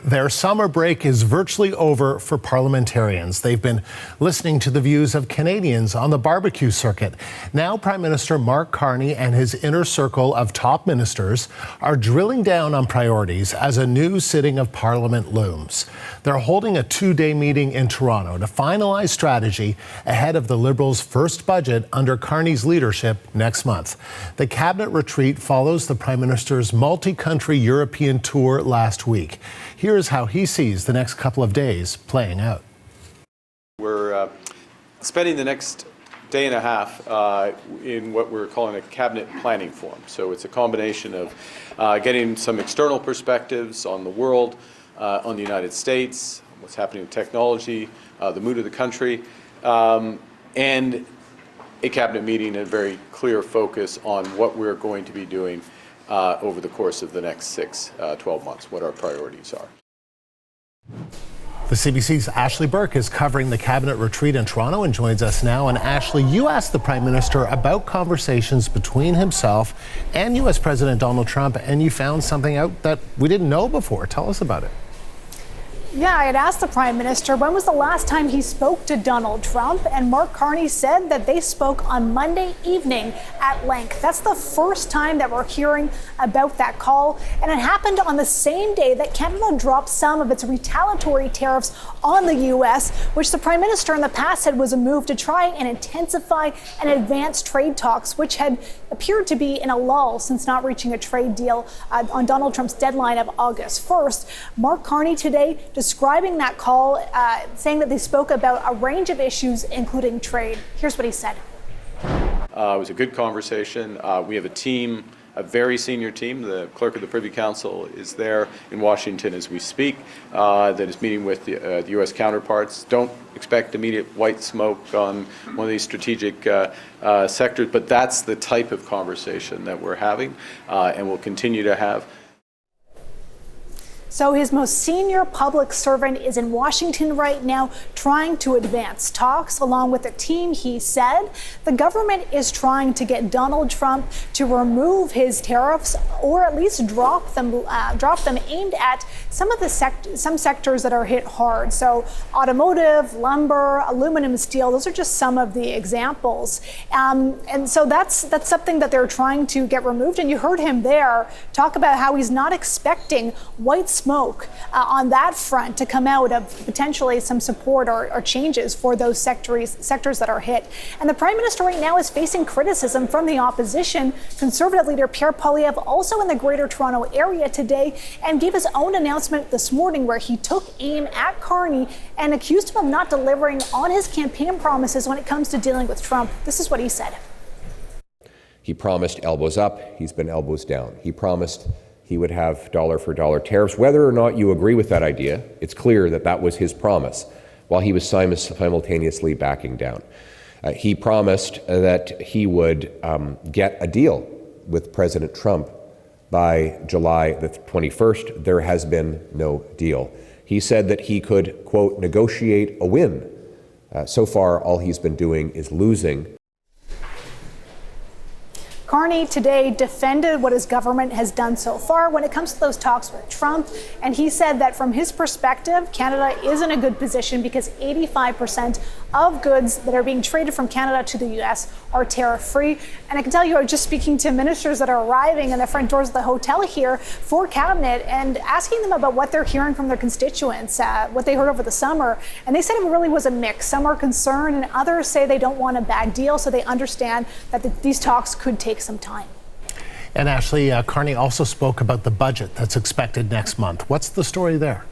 Their summer break is virtually over for parliamentarians. They've been listening to the views of Canadians on the barbecue circuit. Now Prime Minister Mark Carney and his inner circle of top ministers are drilling down on priorities as a new sitting of Parliament looms. They're holding a two-day meeting in Toronto to finalize strategy ahead of the Liberals' first budget under Carney's leadership next month. The cabinet retreat follows the Prime Minister's multi-country European tour last week. Here's how he sees the next couple of days playing out. We're spending the next day and a half in what we're calling a cabinet planning forum. So it's a combination of getting some external perspectives on the world, on the United States, what's happening with technology, the mood of the country, and a cabinet meeting and a very clear focus on what we're going to be doing over the course of the next 12 months, what our priorities are. The CBC's Ashley Burke is covering the cabinet retreat in Toronto and joins us now. And Ashley, you asked the Prime Minister about conversations between himself and U.S. President Donald Trump, and you found something out that we didn't know before. Tell us about it. Yeah, I had asked the Prime Minister when was the last time he spoke to Donald Trump, and Mark Carney said that they spoke on Monday evening at length. That's the first time that we're hearing about that call, and it happened on the same day that Canada dropped some of its retaliatory tariffs on the U.S., which the Prime Minister in the past said was a move to try and intensify and advance trade talks, which had appeared to be in a lull since not reaching a trade deal on Donald Trump's deadline of August 1st. Mark Carney today describing that call, saying that they spoke about a range of issues, including trade. Here's what he said. It was a good conversation. We have a team, a very senior team. The clerk of the Privy Council is there in Washington as we speak, that is meeting with the U.S. counterparts. Don't expect immediate white smoke on one of these strategic sectors, but that's the type of conversation that we're having and will continue to have. So his most senior public servant is in Washington right now trying to advance talks along with the team, he said. The government is trying to get Donald Trump to remove his tariffs or at least drop them aimed at some of the sectors that are hit hard. So automotive, lumber, aluminum, steel, those are just some of the examples. And so that's something that they're trying to get removed. And you heard him there talk about how he's not expecting white smoke on that front to come out of potentially some support or changes for those sectors that are hit. And the Prime Minister right now is facing criticism from the opposition. Conservative Leader Pierre Poilievre also in the Greater Toronto area today and gave his own announcement this morning where he took aim at Carney and accused him of not delivering on his campaign promises when it comes to dealing with Trump. This is what he said. He promised elbows up. He's been elbows down. He promised he would have dollar-for-dollar tariffs. Whether or not you agree with that idea, it's clear that that was his promise, while he was simultaneously backing down. He promised that he would get a deal with President Trump by July the 21st. There has been no deal. He said that he could, quote, negotiate a win. So far, all he's been doing is losing. Carney today defended what his government has done so far when it comes to those talks with Trump. And he said that from his perspective, Canada is in a good position because 85% of goods that are being traded from Canada to the U.S. are tariff-free. And I can tell you, I was just speaking to ministers that are arriving in the front doors of the hotel here for cabinet and asking them about what they're hearing from their constituents, what they heard over the summer. And they said it really was a mix. Some are concerned and others say they don't want a bad deal, so they understand that these talks could take some time. And Ashley, Carney also spoke about the budget that's expected next month. What's the story there?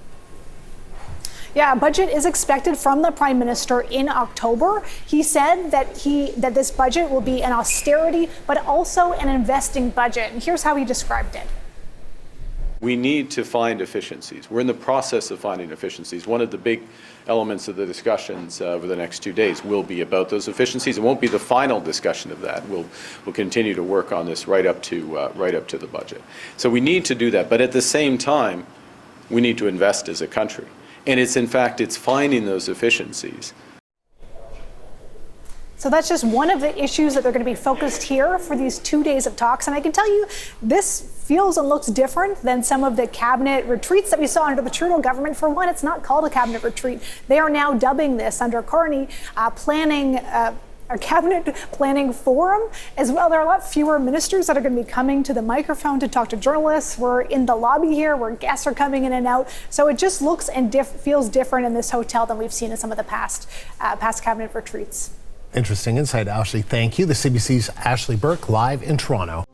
Yeah, a budget is expected from the Prime Minister in October. He said that this budget will be an austerity, but also an investing budget. And here's how he described it. We need to find efficiencies. We're in the process of finding efficiencies. One of the big elements of the discussions over the next 2 days will be about those efficiencies. It won't be the final discussion of that. We'll continue to work on this right up to the budget. So we need to do that. But at the same time, we need to invest as a country. And it's finding those efficiencies. So that's just one of the issues that they're going to be focused here for these 2 days of talks. And I can tell you, this feels and looks different than some of the cabinet retreats that we saw under the Trudeau government. For one, it's not called a cabinet retreat. They are now dubbing this under Carney a cabinet planning forum as well. There are a lot fewer ministers that are going to be coming to the microphone to talk to journalists. We're in the lobby here where guests are coming in and out. So it just looks and feels different in this hotel than we've seen in some of the past cabinet retreats. Interesting insight, Ashley. Thank you. The CBC's Ashley Burke live in Toronto.